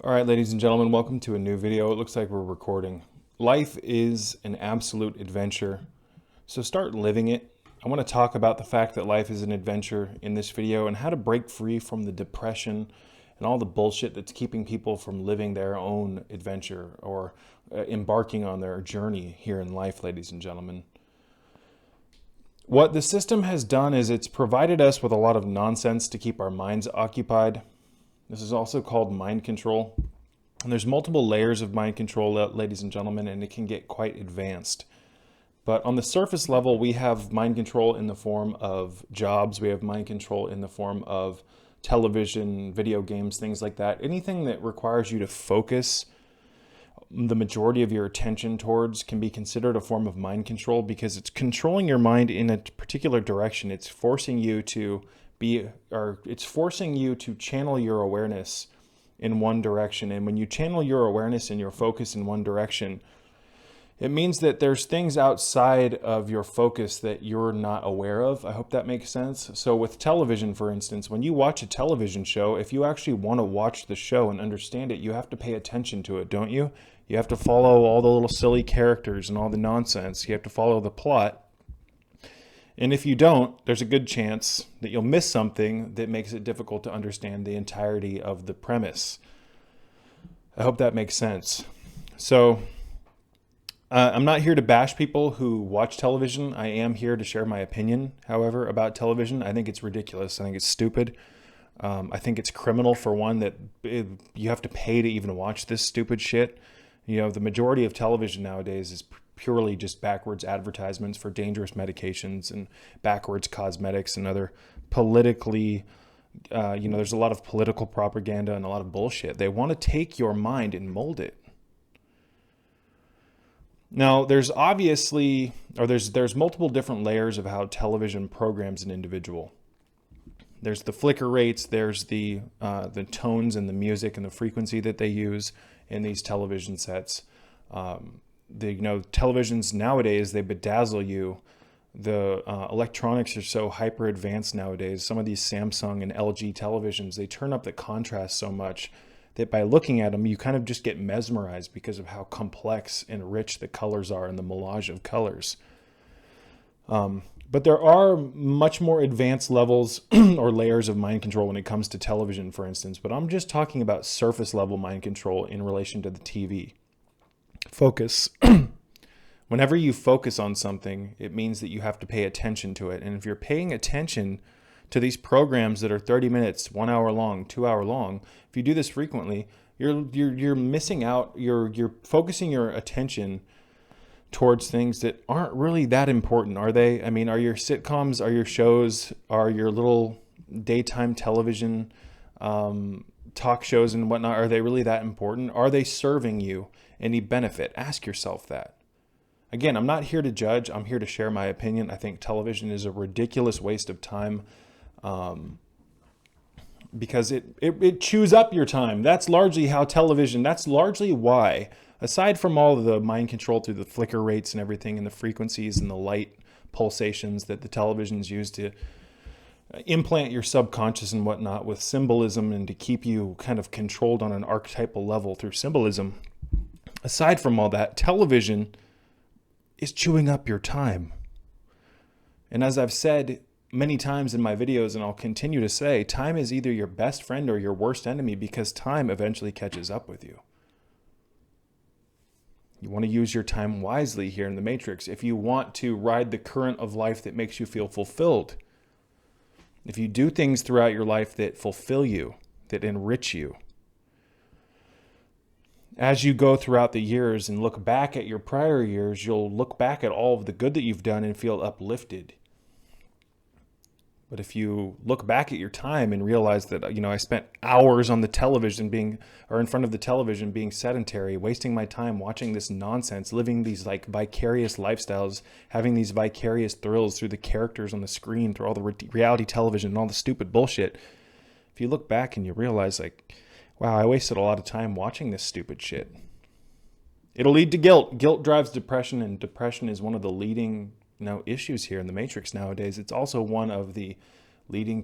All right, ladies and gentlemen, welcome to a new video. It looks like we're recording. Life is an absolute adventure, so start living it. I want to talk about the fact that life is an adventure in this video and how to break free from the depression and all the bullshit that's keeping people from living their own adventure or embarking on their journey here in life, ladies and gentlemen. What the system has done is it's provided us with a lot of nonsense to keep our minds occupied. This is also called mind control. And there's multiple layers of mind control, ladies and gentlemen, and it can get quite advanced. But on the surface level, we have mind control in the form of jobs. We have mind control in the form of television, video games, things like that. Anything that requires you to focus the majority of your attention towards can be considered a form of mind control because it's controlling your mind in a particular direction. It's forcing you to it's forcing you to channel your awareness in one direction. And when you channel your awareness and your focus in one direction, it means that there's things outside of your focus that you're not aware of. I hope that makes sense. So with television, for instance, when you watch a television show, if you actually want to watch the show and understand it, you have to pay attention to it, don't you? You have to follow all the little silly characters and all the nonsense. You have to follow the plot. And if you don't, there's a good chance that you'll miss something that makes it difficult to understand the entirety of the premise. I hope that makes sense. So I'm not here to bash people who watch television. I am here to share my opinion, however, about television. I think it's ridiculous. I think it's stupid. I think it's criminal, for one, that you have to pay to even watch this stupid shit. You know, the majority of television nowadays is purely just backwards advertisements for dangerous medications and backwards cosmetics and other politically, there's a lot of political propaganda and a lot of bullshit. They want to take your mind and mold it. Now, there's obviously, or there's multiple different layers of how television programs an individual. There's the flicker rates, there's the tones and the music and the frequency that they use in these television sets. Televisions nowadays, they bedazzle you. The electronics are so hyper advanced nowadays. Some of these Samsung and LG televisions, they turn up the contrast so much that by looking at them, you kind of just get mesmerized because of how complex and rich the colors are and the melange of colors. But there are much more advanced levels or layers of mind control when it comes to television, for instance. But I'm just talking about surface level mind control in relation to the TV. Focus. Whenever you focus on something, it means that you have to pay attention to it. And if you're paying attention to these programs that are 30 minutes, 1 hour long, 2 hour long, if you do this frequently, you're missing out. You're focusing your attention towards things that aren't really that important, are they? I mean, are your sitcoms, are your shows, are your little daytime television talk shows and whatnot, are they really that important? Are they serving you any benefit? Ask yourself that. Again, I'm not here to judge. I'm here to share my opinion. I think television is a ridiculous waste of time because it chews up your time. That's largely how television, that's largely why, aside from all of the mind control through the flicker rates and everything and the frequencies and the light pulsations that the televisions use to implant your subconscious and whatnot with symbolism and to keep you kind of controlled on an archetypal level through symbolism. Aside from all that, television is chewing up your time. And as I've said many times in my videos, and I'll continue to say, time is either your best friend or your worst enemy because time eventually catches up with you. You want to use your time wisely here in the Matrix. If you want to ride the current of life that makes you feel fulfilled, if you do things throughout your life that fulfill you, that enrich you, as you go throughout the years and look back at your prior years, you'll look back at all of the good that you've done and feel uplifted. But if you look back at your time and realize that, I spent hours on the television in front of the television being sedentary, wasting my time watching this nonsense, living these like vicarious lifestyles, having these vicarious thrills through the characters on the screen, through all the reality television and all the stupid bullshit. If you look back and you realize like, wow, I wasted a lot of time watching this stupid shit. It'll lead to guilt. Guilt drives depression, and depression is one of the leading issues here in the Matrix nowadays. It's also one of the leading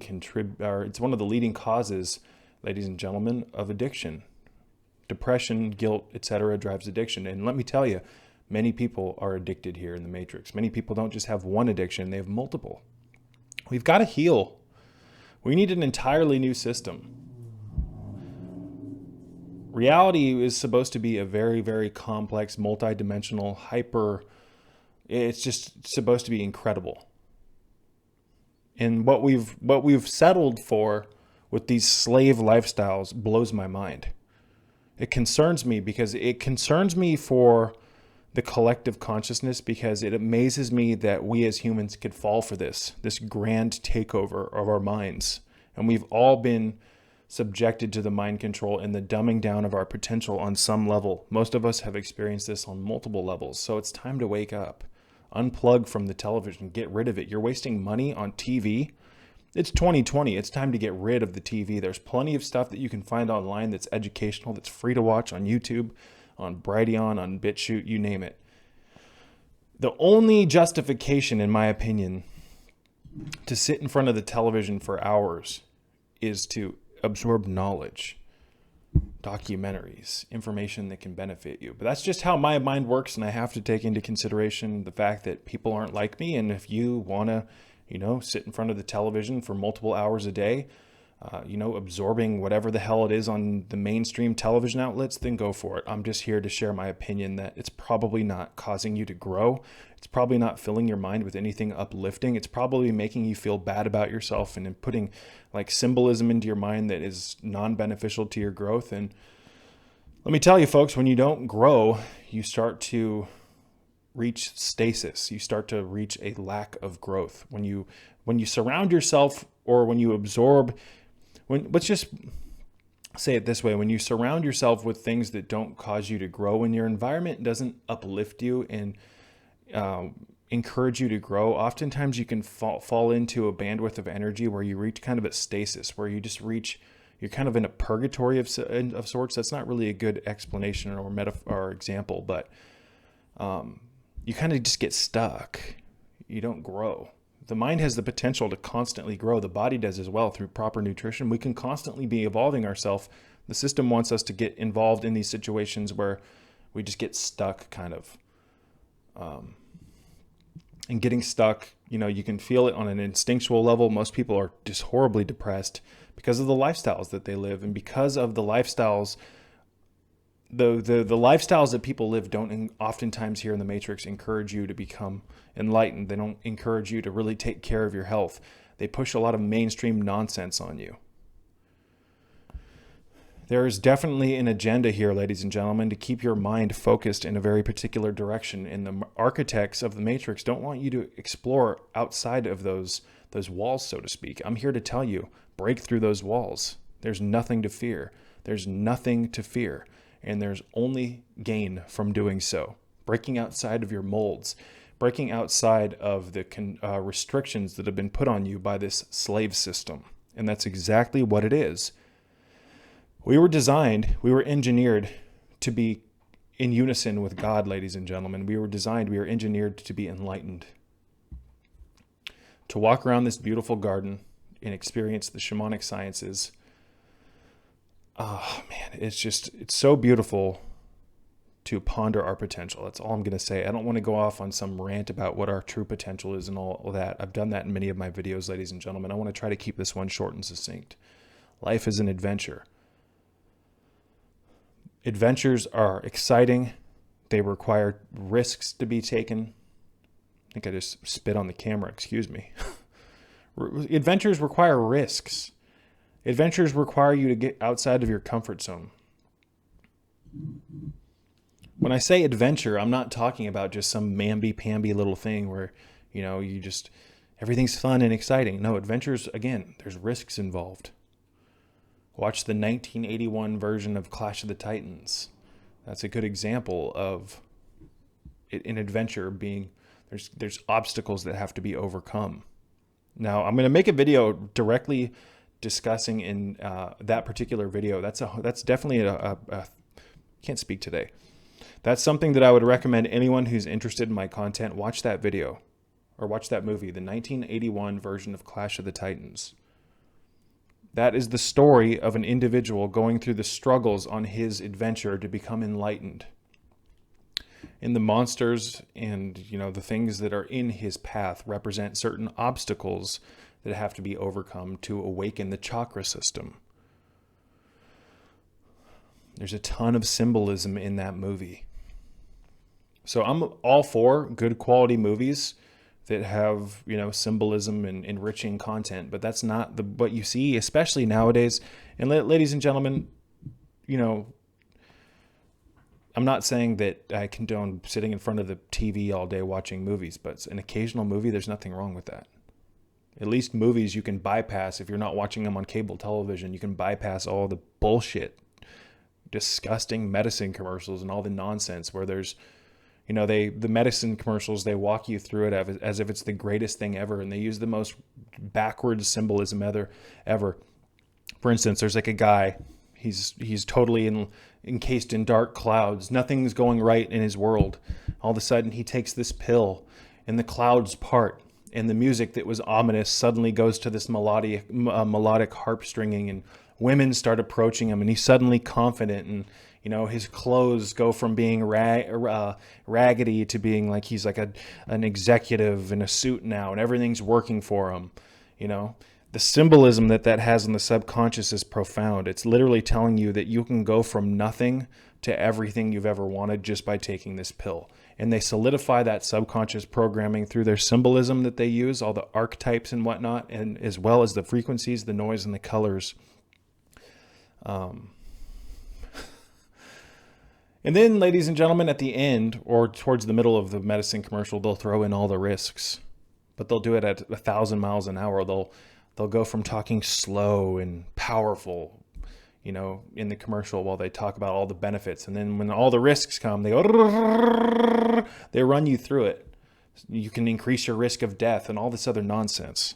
causes, ladies and gentlemen, of addiction. Depression, guilt, etc. drives addiction. And let me tell you, many people are addicted here in the Matrix. Many people don't just have one addiction, they have multiple. We've got to heal. We need an entirely new system. Reality is supposed to be a very, very complex, multidimensional, it's just supposed to be incredible. And what we've settled for with these slave lifestyles blows my mind. It concerns me because it concerns me for the collective consciousness, because it amazes me that we as humans could fall for this grand takeover of our minds. And we've all been subjected to the mind control and the dumbing down of our potential on some level. Most of us have experienced this on multiple levels. So it's time to wake up. Unplug from the television. Get rid of it. You're wasting money on TV. It's 2020. It's time to get rid of the TV. There's plenty of stuff that you can find online that's educational, that's free to watch on YouTube, on Brighteon, on BitChute, you name it. The only justification, in my opinion, to sit in front of the television for hours is to absorb knowledge, documentaries, information that can benefit you. But that's just how my mind works, and I have to take into consideration the fact that people aren't like me. And if you want to, sit in front of the television for multiple hours a day, absorbing whatever the hell it is on the mainstream television outlets, then go for it. I'm just here to share my opinion that it's probably not causing you to grow. It's probably not filling your mind with anything uplifting. It's probably making you feel bad about yourself and putting like symbolism into your mind that is non-beneficial to your growth. And let me tell you, folks, when you don't grow, you start to reach stasis. You start to reach a lack of growth. When you surround yourself, or when you absorb, let's just say it this way, when you surround yourself with things that don't cause you to grow, when your environment doesn't uplift you and encourage you to grow, oftentimes you can fall into a bandwidth of energy where you reach kind of a stasis, where you're kind of in a purgatory of sorts. That's not really a good explanation or metaphor or example, but you kind of just get stuck. You don't grow. The mind has the potential to constantly grow. The body does as well through proper nutrition. We can constantly be evolving ourselves. The system wants us to get involved in these situations where we just get stuck kind of. And getting stuck, you can feel it on an instinctual level. Most people are just horribly depressed because of the lifestyles that they live. And because of the lifestyles, the lifestyles that people live don't oftentimes here in the Matrix encourage you to become enlightened. They don't encourage you to really take care of your health. They push a lot of mainstream nonsense on you. There is definitely an agenda here, ladies and gentlemen, to keep your mind focused in a very particular direction. And the architects of the Matrix don't want you to explore outside of those walls, so to speak. I'm here to tell you, break through those walls. There's nothing to fear. There's nothing to fear. And there's only gain from doing so. Breaking outside of your molds, breaking outside of the restrictions that have been put on you by this slave system. And that's exactly what it is. We were engineered to be in unison with God, ladies and gentlemen. We were engineered to be enlightened. To walk around this beautiful garden and experience the shamanic sciences. Oh man, it's so beautiful to ponder our potential. That's all I'm going to say. I don't want to go off on some rant about what our true potential is and all that. I've done that in many of my videos, ladies and gentlemen. I want to try to keep this one short and succinct. Life is an adventure. Adventures are exciting. They require risks to be taken. I think I just spit on the camera, excuse me. Adventures require risks. Adventures require you to get outside of your comfort zone. When I say adventure, I'm not talking about just some mamby-pamby little thing where, everything's fun and exciting. No, adventures, again, there's risks involved. Watch the 1981 version of Clash of the Titans. That's a good example of an adventure being, there's obstacles that have to be overcome. Now, I'm going to make a video directly discussing in that particular video. That's definitely can't speak today. That's something that I would recommend anyone who's interested in my content, watch that video or watch that movie, the 1981 version of Clash of the Titans. That is the story of an individual going through the struggles on his adventure to become enlightened. And the monsters and, the things that are in his path represent certain obstacles that have to be overcome to awaken the chakra system. There's a ton of symbolism in that movie. So I'm all for good quality movies that have, symbolism and enriching content, but that's not what you see, especially nowadays. And ladies and gentlemen, I'm not saying that I condone sitting in front of the TV all day watching movies, but an occasional movie, there's nothing wrong with that. At least movies you can bypass. If you're not watching them on cable television, you can bypass all the bullshit, disgusting medicine commercials and all the nonsense where there's, the medicine commercials, they walk you through it as if it's the greatest thing ever. And they use the most backwards symbolism ever. For instance, there's like a guy, he's totally encased in dark clouds. Nothing's going right in his world. All of a sudden he takes this pill and the clouds part. And the music that was ominous suddenly goes to this melodic harp stringing, and women start approaching him, and he's suddenly confident, and his clothes go from being raggedy to being like he's like an executive in a suit now, and everything's working for him. The symbolism that has in the subconscious is profound. It's literally telling you that you can go from nothing to everything you've ever wanted just by taking this pill. And they solidify that subconscious programming through their symbolism that they use, all the archetypes and whatnot, and as well as the frequencies, the noise, and the colors. And then, ladies and gentlemen, at the end or towards the middle of the medicine commercial, they'll throw in all the risks, but they'll do it at 1,000 miles an hour. They'll go from talking slow and powerful, in the commercial while they talk about all the benefits. And then when all the risks come, they run you through it. You can increase your risk of death and all this other nonsense.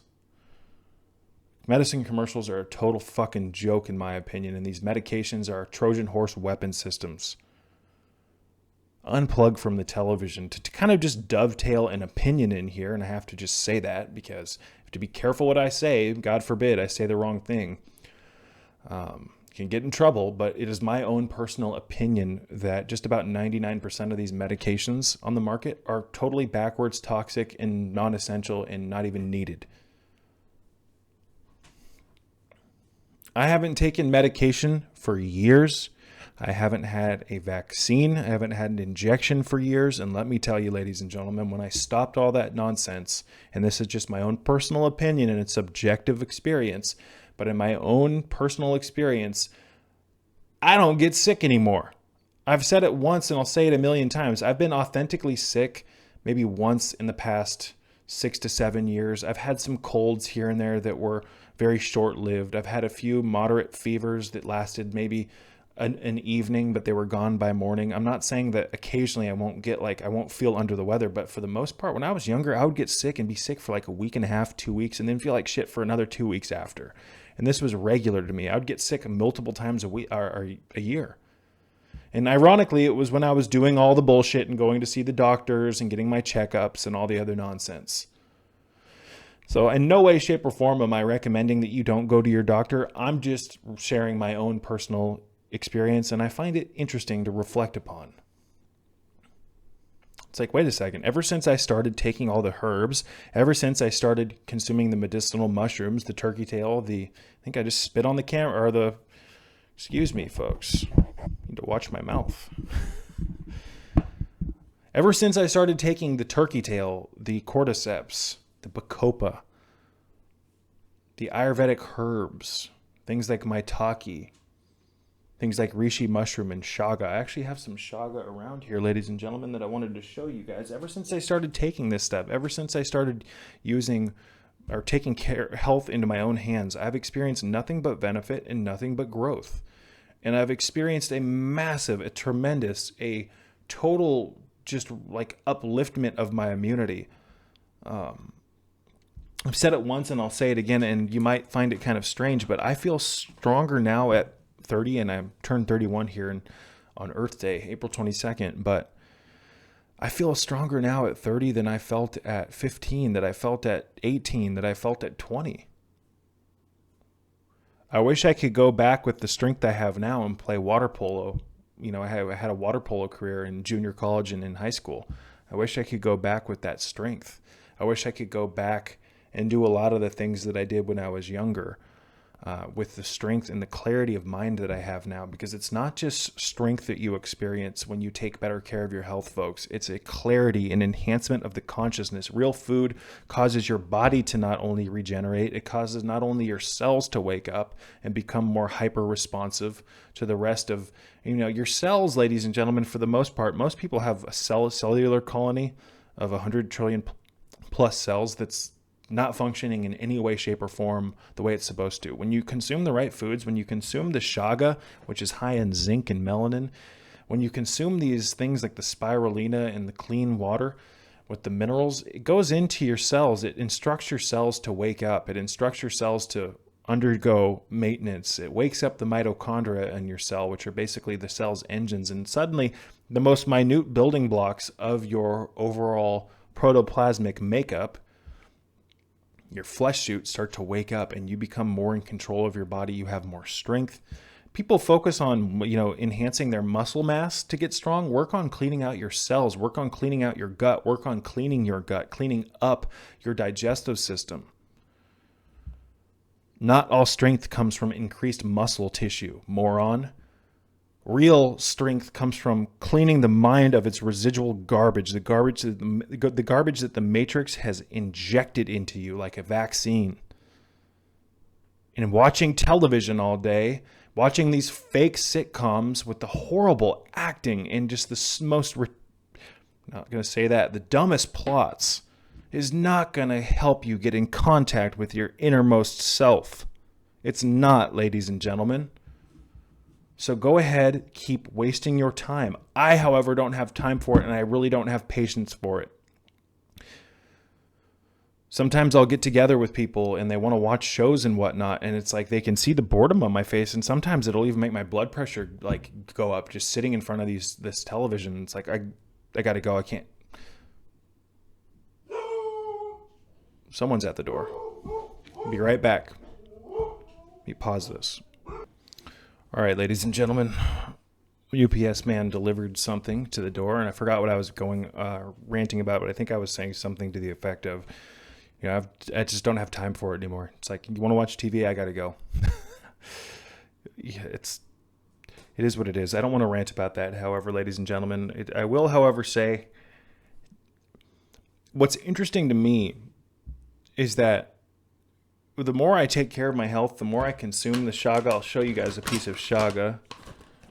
Medicine commercials are a total fucking joke, in my opinion. And these medications are Trojan horse weapon systems. Unplug from the television to kind of just dovetail an opinion in here. And I have to just say that because I have to be careful what I say. God forbid I say the wrong thing. Can get in trouble, but it is my own personal opinion that just about 99% of these medications on the market are totally backwards, toxic, and non-essential and not even needed. I haven't taken medication for years. I haven't had a vaccine. I haven't had an injection for years. And let me tell you, ladies and gentlemen, when I stopped all that nonsense, and this is just my own personal opinion and it's subjective experience, but in my own personal experience, I don't get sick anymore. I've said it once and I'll say it a million times. I've been authentically sick maybe once in the past 6 to 7 years. I've had some colds here and there that were very short-lived. I've had a few moderate fevers that lasted maybe an evening, but they were gone by morning. I'm not saying that occasionally I won't feel under the weather, but for the most part, when I was younger, I would get sick and be sick for like a week and a half, 2 weeks, and then feel like shit for another 2 weeks after. And this was regular to me. I would get sick multiple times a week or a year. And ironically, it was when I was doing all the bullshit and going to see the doctors and getting my checkups and all the other nonsense. So in no way, shape, or form am I recommending that you don't go to your doctor. I'm just sharing my own personal experience, and I find it interesting to reflect upon. It's like, wait a second, ever since I started taking all the herbs, ever since I started consuming the medicinal mushrooms, the turkey tail, I think I just spit on the camera, or excuse me, folks, I need to watch my mouth. Ever since I started taking the turkey tail, the cordyceps, the bacopa, the Ayurvedic herbs, things like maitake, things like reishi mushroom and shaga. I actually have some shaga around here, ladies and gentlemen, that I wanted to show you guys. Ever since I started taking this stuff, ever since I started using or taking health into my own hands, I've experienced nothing but benefit and nothing but growth. And I've experienced a massive, a tremendous, a total just like upliftment of my immunity. I've said it once and I'll say it again, and you might find it kind of strange, but I feel stronger now at 30, and I turned 31 here on Earth Day, April 22nd, but I feel stronger now at 30 than I felt at 15, that I felt at 18, that I felt at 20. I wish I could go back with the strength I have now and play water polo. I had a water polo career in junior college and in high school. I wish I could go back with that strength. I wish I could go back and do a lot of the things that I did when I was younger, with the strength and the clarity of mind that I have now, because it's not just strength that you experience when you take better care of your health, folks. It's a clarity and enhancement of the consciousness. Real food causes your body to not only regenerate, it causes not only your cells to wake up and become more hyper responsive to the rest of, your cells, ladies and gentlemen. For the most part, most people have a cellular colony of 100 trillion plus cells that's not functioning in any way, shape, or form the way it's supposed to. When you consume the right foods, when you consume the chaga, which is high in zinc and melanin, when you consume these things like the spirulina and the clean water with the minerals, it goes into your cells. It instructs your cells to wake up. It instructs your cells to undergo maintenance. It wakes up the mitochondria in your cell, which are basically the cell's engines. And suddenly, the most minute building blocks of your overall protoplasmic makeup, your flesh suits, start to wake up and you become more in control of your body. You have more strength. People focus on, enhancing their muscle mass to get strong. Work on cleaning out your cells. Work on cleaning out your gut. Work on cleaning your gut, cleaning up your digestive system. Not all strength comes from increased muscle tissue, moron. Real strength comes from cleaning the mind of its residual garbage, the garbage that the Matrix has injected into you like a vaccine. And watching television all day, watching these fake sitcoms with the horrible acting and just the dumbest plots is not going to help you get in contact with your innermost self. It's not, ladies and gentlemen. So go ahead, keep wasting your time. I, however, don't have time for it, and I really don't have patience for it. Sometimes I'll get together with people and they want to watch shows and whatnot, and it's like they can see the boredom on my face, and sometimes it'll even make my blood pressure go up just sitting in front of this television. It's like I got to go. I can't. Someone's at the door. Be right back. Let me pause this. All right, ladies and gentlemen, UPS man delivered something to the door, and I forgot what I was ranting about, but I think I was saying something to the effect of, I just don't have time for it anymore. It's like, you want to watch TV? I got to go. It is what it is. I don't want to rant about that. However, ladies and gentlemen, I will, however, say what's interesting to me is that the more I take care of my health, the more I consume the chaga. I'll show you guys a piece of chaga.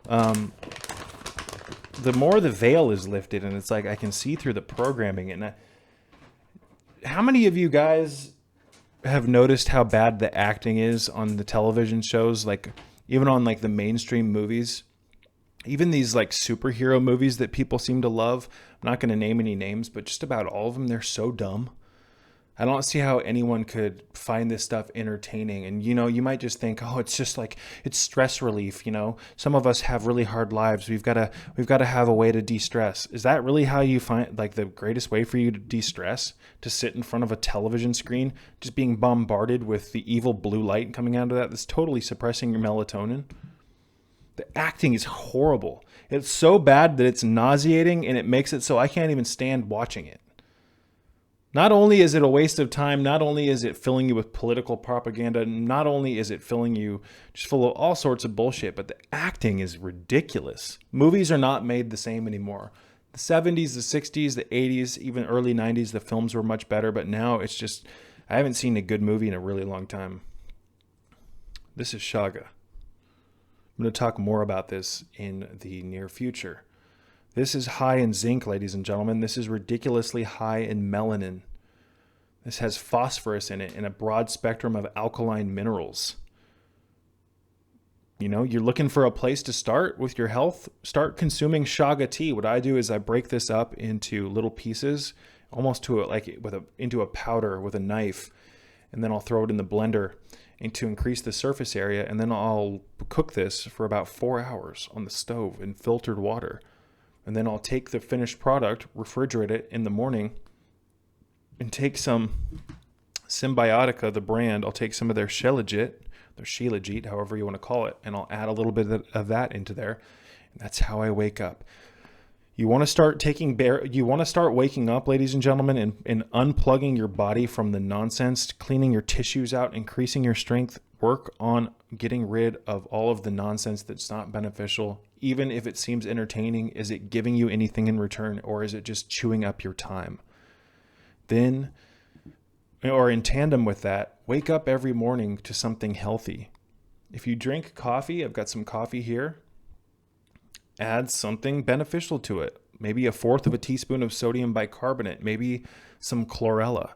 The more the veil is lifted, and it's like I can see through the programming. And how many of you guys have noticed how bad the acting is on the television shows, like even on like the mainstream movies, even these like superhero movies that people seem to love? I'm not going to name any names, but just about all of them, they're so dumb. I don't see how anyone could find this stuff entertaining. And, you might just think, oh, it's just like, it's stress relief. Some of us have really hard lives. We've got to have a way to de-stress. Is that really how you find like the greatest way for you to de-stress? To sit in front of a television screen, just being bombarded with the evil blue light coming out of that? That's totally suppressing your melatonin. The acting is horrible. It's so bad that it's nauseating, and it makes it so I can't even stand watching it. Not only is it a waste of time, not only is it filling you with political propaganda, not only is it filling you just full of all sorts of bullshit, but the acting is ridiculous. Movies are not made the same anymore. The 70s, the 60s, the 80s, even early 90s, the films were much better, but now it's just, I haven't seen a good movie in a really long time. This is chaga. I'm going to talk more about this in the near future. This is high in zinc, ladies and gentlemen. This is ridiculously high in melanin. This has phosphorus in it and a broad spectrum of alkaline minerals. You're looking for a place to start with your health? Start consuming chaga tea. What I do is I break this up into little pieces, almost into a powder with a knife, and then I'll throw it in the blender and to increase the surface area, and then I'll cook this for about 4 hours on the stove in filtered water. And then I'll take the finished product, refrigerate it in the morning, and take some Symbiotica, the brand. I'll take some of their Shilajit, or Shilajit, however you want to call it, and I'll add a little bit of that into there. And that's how I wake up. You want to start waking up, ladies and gentlemen, and unplugging your body from the nonsense, cleaning your tissues out, increasing your strength. Work on getting rid of all of the nonsense that's not beneficial. Even if it seems entertaining, is it giving you anything in return, or is it just chewing up your time? Then, or in tandem with that, wake up every morning to something healthy. If you drink coffee, I've got some coffee here. Add something beneficial to it. Maybe 1/4 of a teaspoon of sodium bicarbonate, maybe some chlorella,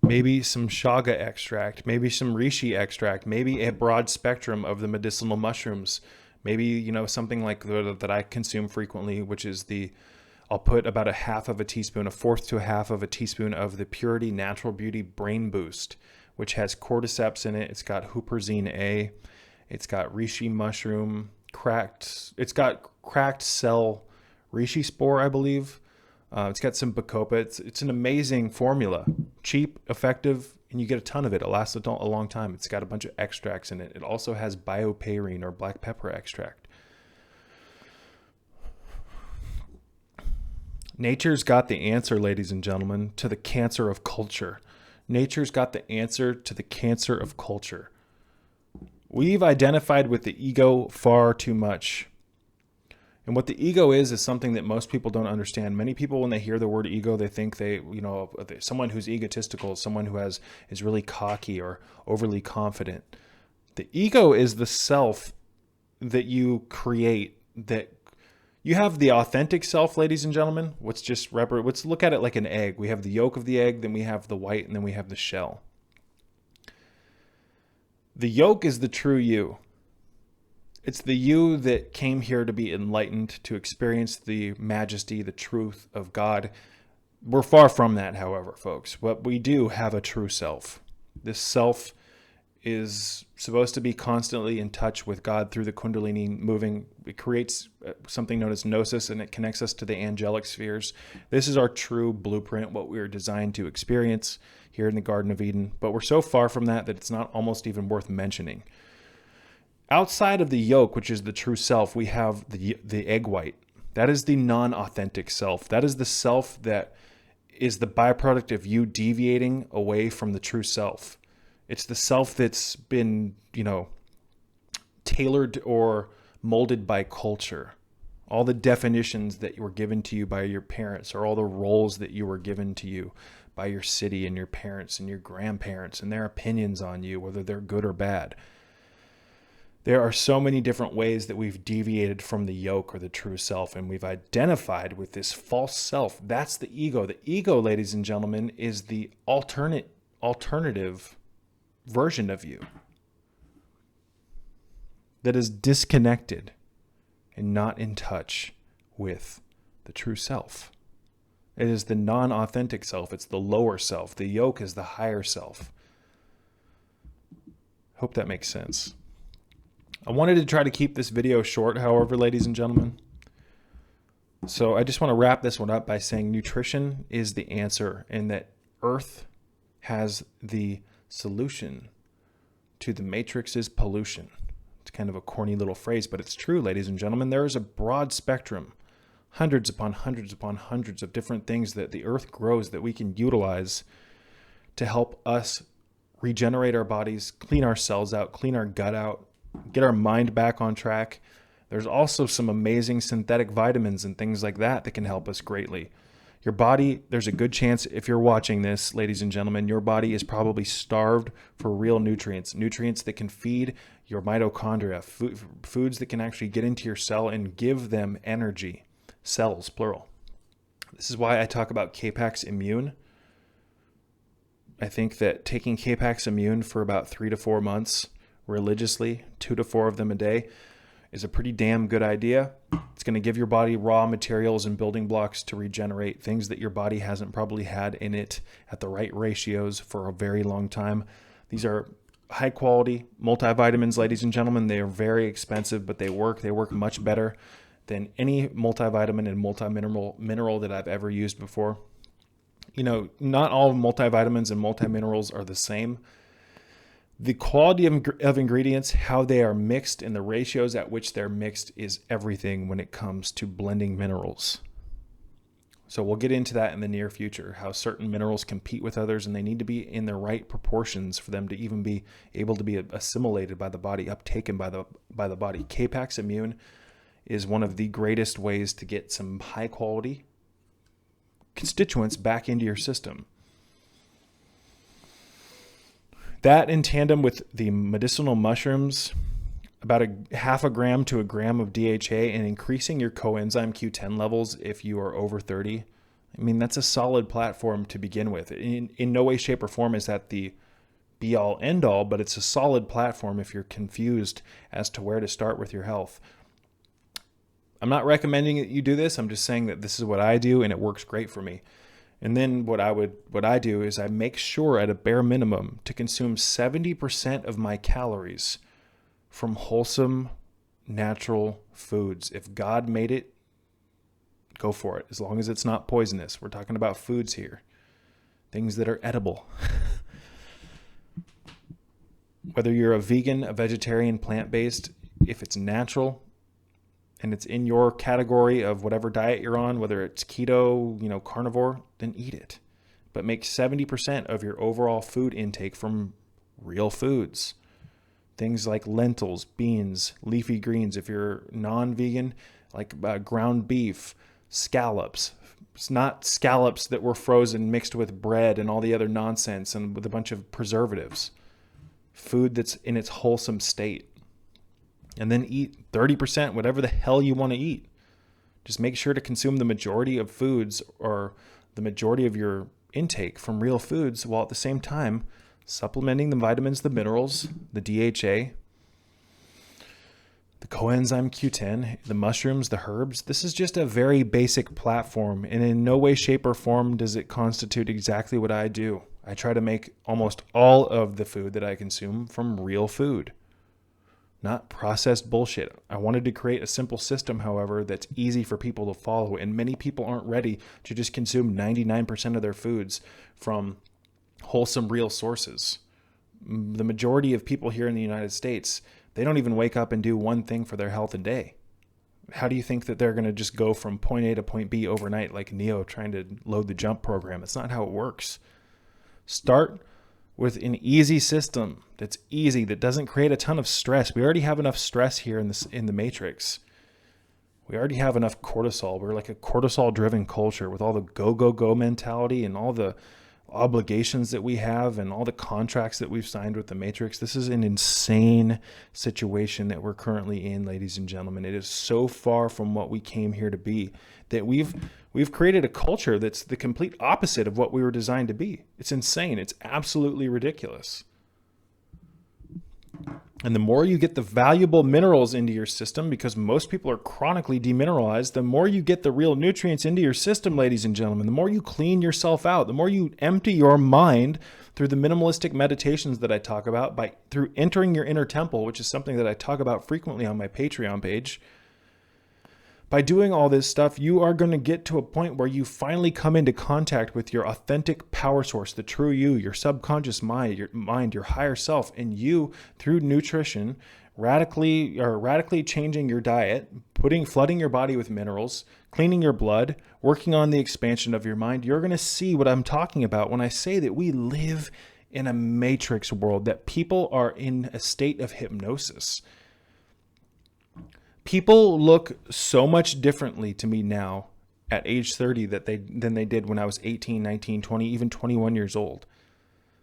maybe some chaga extract, maybe some reishi extract, maybe a broad spectrum of the medicinal mushrooms, maybe, something like that I consume frequently, which is I'll put about 1/2 of a teaspoon, 1/4 to 1/2 of a teaspoon of the Purity Natural Beauty Brain Boost, which has cordyceps in it. It's got huperzine A. It's got reishi mushroom, it's got cracked cell reishi spore, I believe. It's got some bacopa. It's an amazing formula, cheap, effective, and you get a ton of it. It lasts a long time. It's got a bunch of extracts in it. It also has bioperine or black pepper extract. Nature's got the answer, ladies and gentlemen, to the cancer of culture. Nature's got the answer to the cancer of culture. We've identified with the ego far too much. And what the ego is something that most people don't understand. Many people, when they hear the word ego, they think someone who's egotistical, someone who is really cocky or overly confident. The ego is the self that you create. That you have the authentic self, ladies and gentlemen. Let's look at it like an egg. We have the yolk of the egg, then we have the white, and then we have the shell. The yolk is the true you. It's the you that came here to be enlightened, to experience the majesty, the truth of God. We're far from that, however, folks. But we do have a true self. This self is supposed to be constantly in touch with God through the Kundalini moving. It creates something known as gnosis, and it connects us to the angelic spheres. This is our true blueprint, what we are designed to experience here in the Garden of Eden. But we're so far from that it's not almost even worth mentioning. Outside of the yolk, which is the true self, we have the egg white. That is the non-authentic self. That is the self that is the byproduct of you deviating away from the true self. It's the self that's been, tailored or molded by culture. All the definitions that were given to you by your parents, or all the roles that you were given to you by your city and your parents and your grandparents and their opinions on you, whether they're good or bad. There are so many different ways that we've deviated from the yolk or the true self, and we've identified with this false self. That's the ego. The ego, ladies and gentlemen, is the alternative version of you that is disconnected and not in touch with the true self. It is the non-authentic self. It's the lower self. The yolk is the higher self. Hope that makes sense. I wanted to try to keep this video short, however, ladies and gentlemen. So I just want to wrap this one up by saying nutrition is the answer, and that Earth has the solution to the matrix's pollution. It's kind of a corny little phrase, but it's true, ladies and gentlemen. There is a broad spectrum, hundreds upon hundreds upon hundreds of different things that the Earth grows that we can utilize to help us regenerate our bodies, clean our cells out, clean our gut out, get our mind back on track. There's also some amazing synthetic vitamins and things like that can help us greatly. Your body, there's a good chance if you're watching this, ladies and gentlemen, your body is probably starved for real nutrients that can feed your mitochondria, foods that can actually get into your cell and give them energy. Cells, plural. This is why I talk about K-Pax Immune. I think that taking K-Pax Immune for about 3 to 4 months religiously, 2 to 4 of them a day, is a pretty damn good idea. It's going to give your body raw materials and building blocks to regenerate, things that your body hasn't probably had in it at the right ratios for a very long time. These are high quality multivitamins, ladies and gentlemen. They are very expensive, but they work. They work much better than any multivitamin and multimineral that I've ever used before. Not all multivitamins and multiminerals are the same. The quality of ingredients, how they are mixed, and the ratios at which they're mixed is everything when it comes to blending minerals. So we'll get into that in the near future, how certain minerals compete with others, and they need to be in the right proportions for them to even be able to be assimilated by the body, uptaken by the body. K-Pax Immune is one of the greatest ways to get some high quality constituents back into your system. That in tandem with the medicinal mushrooms, about a half a gram to a gram of DHA, and increasing your coenzyme Q10 levels if you are over 30. I mean, that's a solid platform to begin with. In no way, shape, or form is that the be all end all, but it's a solid platform if you're confused as to where to start with your health. I'm not recommending that you do this. I'm just saying that this is what I do and it works great for me. And then what I do is I make sure at a bare minimum to consume 70% of my calories from wholesome, natural foods. If God made it, go for it. As long as it's not poisonous. We're talking about foods here. Things that are edible. Whether you're a vegan, a vegetarian, plant-based, if it's natural and it's in your category of whatever diet you're on, whether it's keto, carnivore, then eat it. But make 70% of your overall food intake from real foods. Things like lentils, beans, leafy greens. If you're non-vegan, like ground beef, scallops. It's not scallops that were frozen mixed with bread and all the other nonsense and with a bunch of preservatives. Food that's in its wholesome state. And then eat 30%, whatever the hell you want to eat. Just make sure to consume the majority of foods or the majority of your intake from real foods, while at the same time supplementing the vitamins, the minerals, the DHA, the coenzyme Q10, the mushrooms, the herbs. This is just a very basic platform, and in no way, shape, or form does it constitute exactly what I do. I try to make almost all of the food that I consume from real food, not processed bullshit. I wanted to create a simple system, however, that's easy for people to follow, and many people aren't ready to just consume 99% of their foods from wholesome, real sources. The majority of people here in the United States, they don't even wake up and do one thing for their health a day. How do you think that they're going to just go from point A to point B overnight like Neo trying to load the jump program? It's not how it works. Start with an easy system that's easy, that doesn't create a ton of stress. We already have enough stress here in the matrix. We already have enough cortisol. We're like a cortisol-driven culture with all the go mentality and all the obligations that we have and all the contracts that we've signed with the matrix. This is an insane situation that we're currently in, ladies and gentlemen. It is so far from what we came here to be that we've created a culture that's the complete opposite of what we were designed to be. It's insane. It's absolutely ridiculous. And the more you get the valuable minerals into your system, because most people are chronically demineralized, the more you get the real nutrients into your system, ladies and gentlemen, the more you clean yourself out, the more you empty your mind through the minimalistic meditations that I talk about, through entering your inner temple, which is something that I talk about frequently on my Patreon page. By doing all this stuff, you are going to get to a point where you finally come into contact with your authentic power source, the true you, your subconscious mind, your higher self, and you, through nutrition, radically changing your diet, flooding your body with minerals, cleaning your blood, working on the expansion of your mind. You're going to see what I'm talking about when I say that we live in a matrix world, that people are in a state of hypnosis. People look so much differently to me now at age 30 than they did when I was 18, 19, 20, even 21 years old.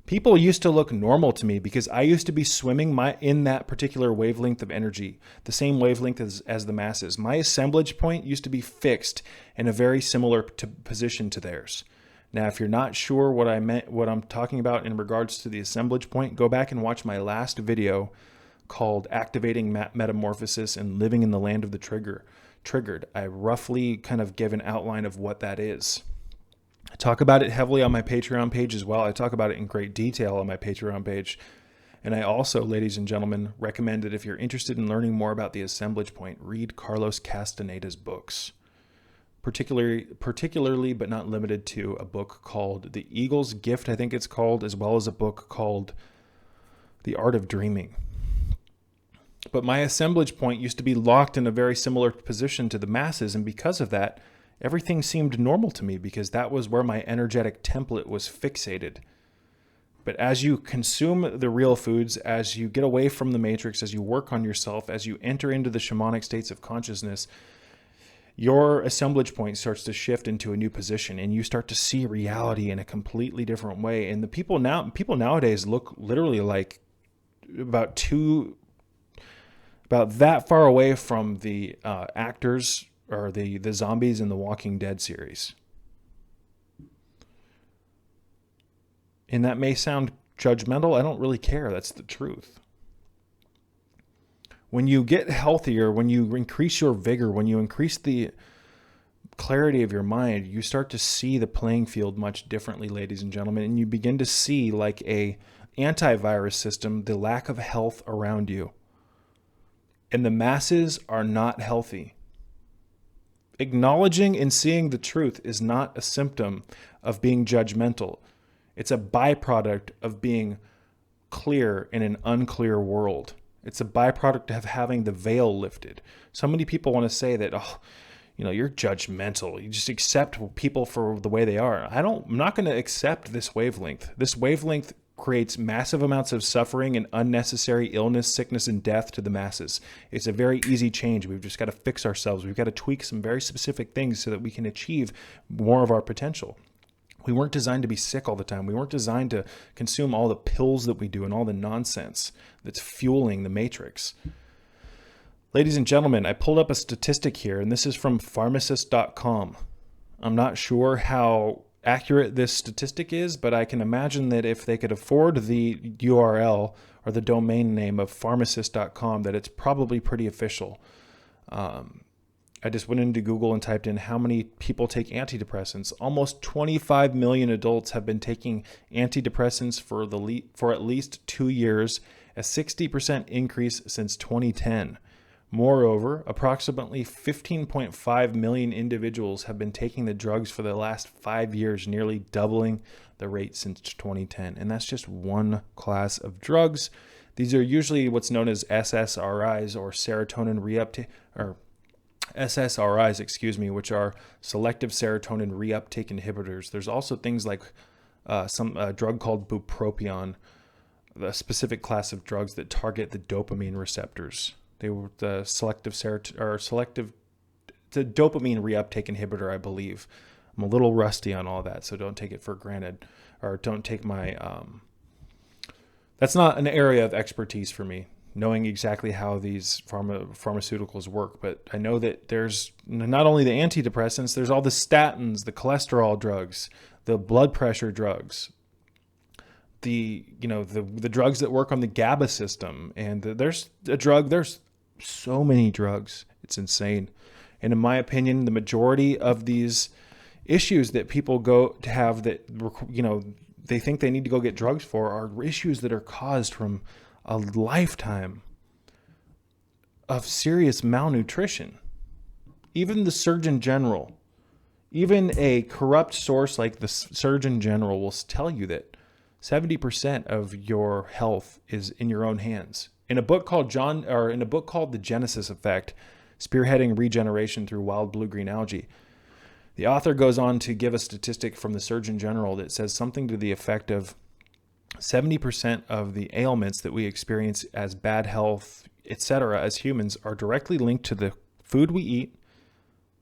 People used to look normal to me because I used to be swimming in that particular wavelength of energy, the same wavelength as the masses. My assemblage point used to be fixed in a very similar position to theirs. Now, if you're not sure what I'm talking about in regards to the assemblage point, go back and watch my last video called Activating Metamorphosis and Living in the Land of the Triggered. I roughly kind of give an outline of what that is. I talk about it heavily on my Patreon page as well. I talk about it in great detail on my Patreon page. And I also, ladies and gentlemen, recommend that if you're interested in learning more about the assemblage point, read Carlos Castaneda's books. Particularly, but not limited to, a book called The Eagle's Gift, I think it's called, as well as a book called The art of dreaming. But my assemblage point used to be locked in a very similar position to the masses, and because of that, everything seemed normal to me because that was where my energetic template was fixated. But as you consume the real foods, as you get away from the matrix, as you work on yourself, as you enter into the shamanic states of consciousness, your assemblage point starts to shift into a new position, and you start to see reality in a completely different way. And the people nowadays look literally like about that far away from the actors or the zombies in the Walking Dead series. And that may sound judgmental. I don't really care. That's the truth. When you get healthier, when you increase your vigor, when you increase the clarity of your mind, you start to see the playing field much differently, ladies and gentlemen, and you begin to see, like a antivirus system, the lack of health around you. And the masses are not healthy. Acknowledging and seeing the truth is not a symptom of being judgmental. It's a byproduct of being clear in an unclear world. It's a byproduct of having the veil lifted. So many people want to say that, you're judgmental. You just accept people for the way they are. I'm not going to accept this wavelength. This wavelength creates massive amounts of suffering and unnecessary illness, sickness, and death to the masses. It's a very easy change. We've just got to fix ourselves. We've got to tweak some very specific things so that we can achieve more of our potential. We weren't designed to be sick all the time. We weren't designed to consume all the pills that we do and all the nonsense that's fueling the matrix. Ladies and gentlemen, I pulled up a statistic here, and this is from pharmacist.com. I'm not sure how accurate this statistic is, but I can imagine that if they could afford the URL or the domain name of pharmacist.com, that it's probably pretty official. I just went into Google and typed in how many people take antidepressants. Almost 25 million adults have been taking antidepressants for at least 2 years, a 60% increase since 2010. Moreover, approximately 15.5 million individuals have been taking the drugs for the last 5 years, nearly doubling the rate since 2010. And that's just one class of drugs. These are usually what's known as SSRIs, or serotonin reuptake, or SSRIs, which are selective serotonin reuptake inhibitors. There's also things like some drug called bupropion, a specific class of drugs that target the dopamine receptors. They were the selective dopamine reuptake inhibitor, I believe. I'm a little rusty on all that, so don't take it for granted, or don't take my. That's not an area of expertise for me, knowing exactly how these pharmaceuticals work. But I know that there's not only the antidepressants, there's all the statins, the cholesterol drugs, the blood pressure drugs, the drugs that work on the GABA system. And there's so many drugs. It's insane. And in my opinion, the majority of these issues that people go to have that, they think they need to go get drugs for are issues that are caused from a lifetime of serious malnutrition. Even the Surgeon General, even a corrupt source like the Surgeon General will tell you that 70% of your health is in your own hands. In a book called The Genesis Effect, Spearheading Regeneration Through Wild Blue-Green Algae, the author goes on to give a statistic from the Surgeon General that says something to the effect of 70% of the ailments that we experience as bad health, etc., as humans are directly linked to the food we eat,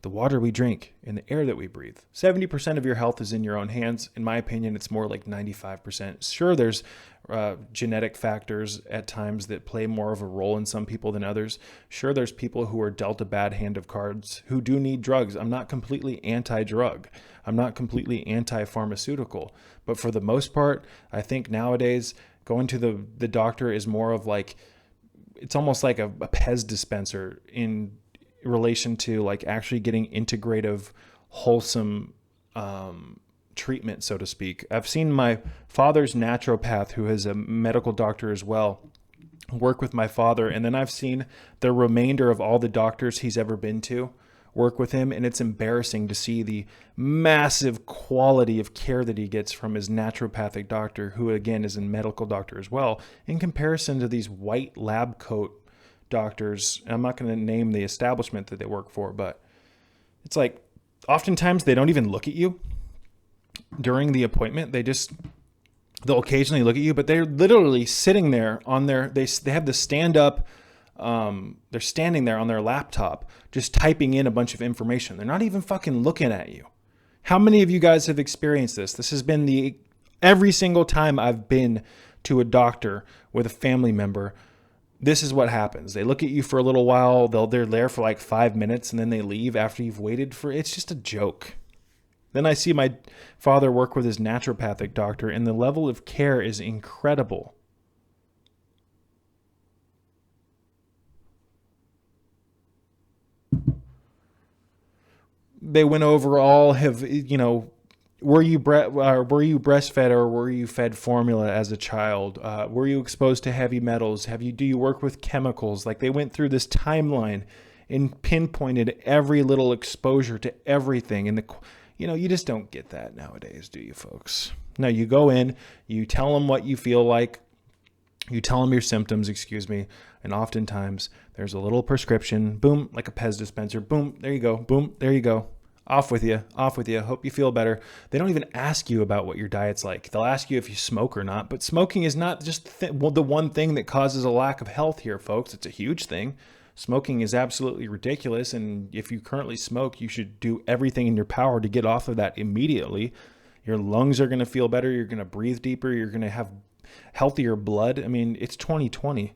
the water we drink, and the air that we breathe. 70% of your health is in your own hands. In my opinion, it's more like 95%. Sure, there's genetic factors at times that play more of a role in some people than others. Sure, there's people who are dealt a bad hand of cards who do need drugs. I'm not completely anti-drug. I'm not completely anti-pharmaceutical. But for the most part, I think nowadays going to the doctor is more of like, it's almost like a Pez dispenser in relation to like actually getting integrative, wholesome treatment, so to speak. I've seen my father's naturopath, who is a medical doctor as well, work with my father, and then I've seen the remainder of all the doctors he's ever been to work with him, and it's embarrassing to see the massive quality of care that he gets from his naturopathic doctor, who again is a medical doctor as well, in comparison to these white lab coat doctors. I'm not going to name the establishment that they work for, but it's like oftentimes they don't even look at you during the appointment. They'll occasionally look at you, but they're literally sitting there on they have the stand up. They're standing there on their laptop, just typing in a bunch of information. They're not even fucking looking at you. How many of you guys have experienced this? This has been every single time I've been to a doctor with a family member. This is what happens. They look at you for a little while. They're there for like 5 minutes and then they leave after you've waited it's just a joke. Then I see my father work with his naturopathic doctor, and the level of care is incredible. They went over all were you breastfed or were you fed formula as a child? Were you exposed to heavy metals? Do you work with chemicals? Like, they went through this timeline and pinpointed every little exposure to everything. And you just don't get that nowadays, do you, folks? No, you go in, you tell them what you feel like, you tell them your symptoms, and oftentimes there's a little prescription, boom, like a Pez dispenser, boom, there you go, boom, there you go. Off with you, hope you feel better. They don't even ask you about what your diet's like. They'll ask you if you smoke or not, but smoking is not just the one thing that causes a lack of health here, folks. It's a huge thing. Smoking is absolutely ridiculous, and if you currently smoke, you should do everything in your power to get off of that immediately. Your lungs are going to feel better. You're going to breathe deeper. You're going to have healthier blood. I mean, it's 2020.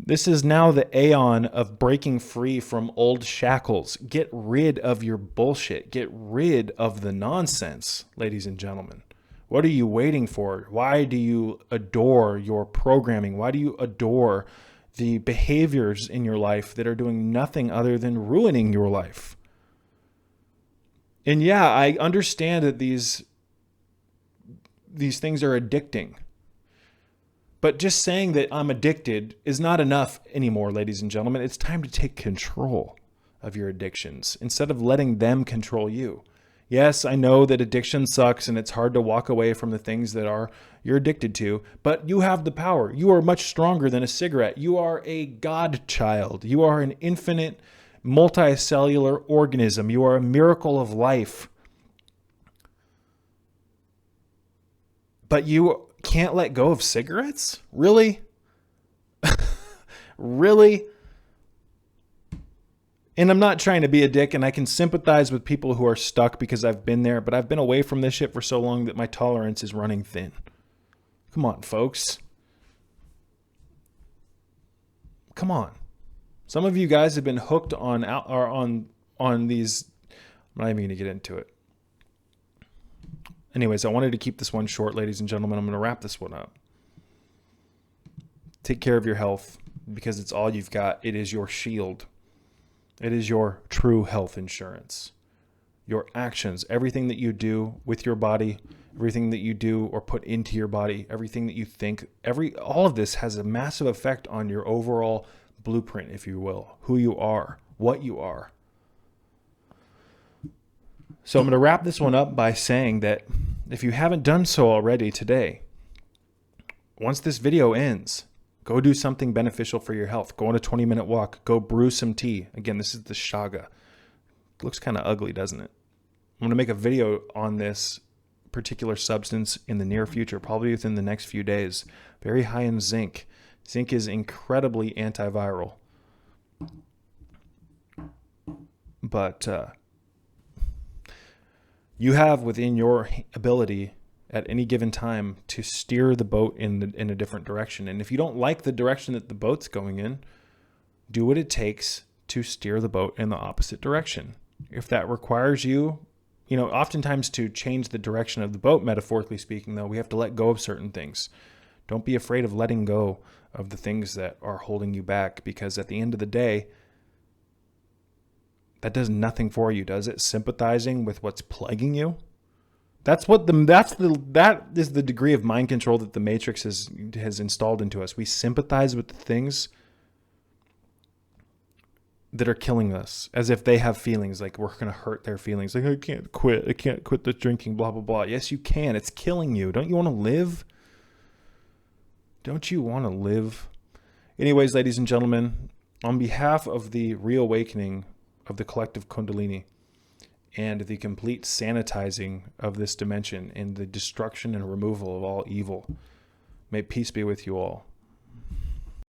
This is now the aeon of breaking free from old shackles. Get rid of your bullshit. Get rid of the nonsense, ladies and gentlemen. What are you waiting for? Why do you adore your programming? Why do you adore the behaviors in your life that are doing nothing other than ruining your life? And yeah, I understand that these things are addicting. But just saying that I'm addicted is not enough anymore, ladies and gentlemen. It's time to take control of your addictions instead of letting them control you. Yes, I know that addiction sucks and it's hard to walk away from the things that you're addicted to, but you have the power. You are much stronger than a cigarette. You are a God child. You are an infinite, multicellular organism. You are a miracle of life. But you can't let go of cigarettes? Really? Really? And I'm not trying to be a dick, and I can sympathize with people who are stuck because I've been there, but I've been away from this shit for so long that my tolerance is running thin. Come on, folks. Come on. Some of you guys have been hooked on these. I'm not even going to get into it. Anyways, I wanted to keep this one short, ladies and gentlemen. I'm going to wrap this one up. Take care of your health because it's all you've got. It is your shield. It is your true health insurance. Your actions, everything that you do with your body, everything that you do or put into your body, everything that you think, all of this has a massive effect on your overall blueprint, if you will, who you are, what you are. So I'm going to wrap this one up by saying that if you haven't done so already today, once this video ends, go do something beneficial for your health. Go on a 20-minute walk. Go brew some tea. Again, this is the shaga. It looks kind of ugly, doesn't it? I'm going to make a video on this particular substance in the near future, probably within the next few days. Very high in zinc. Zinc is incredibly antiviral. But you have within your ability at any given time to steer the boat in a different direction. And if you don't like the direction that the boat's going in, do what it takes to steer the boat in the opposite direction. If that requires you, oftentimes to change the direction of the boat, metaphorically speaking, though, we have to let go of certain things. Don't be afraid of letting go of the things that are holding you back, because at the end of the day, that does nothing for you, does it? Sympathizing with what's plaguing you? That is the degree of mind control that the Matrix has installed into us. We sympathize with the things that are killing us, as if they have feelings, like we're going to hurt their feelings. Like, I can't quit the drinking, blah, blah, blah. Yes, you can. It's killing you. Don't you want to live? Don't you want to live? Anyways, ladies and gentlemen, on behalf of the reawakening of the collective Kundalini and the complete sanitizing of this dimension and the destruction and removal of all evil, may peace be with you all.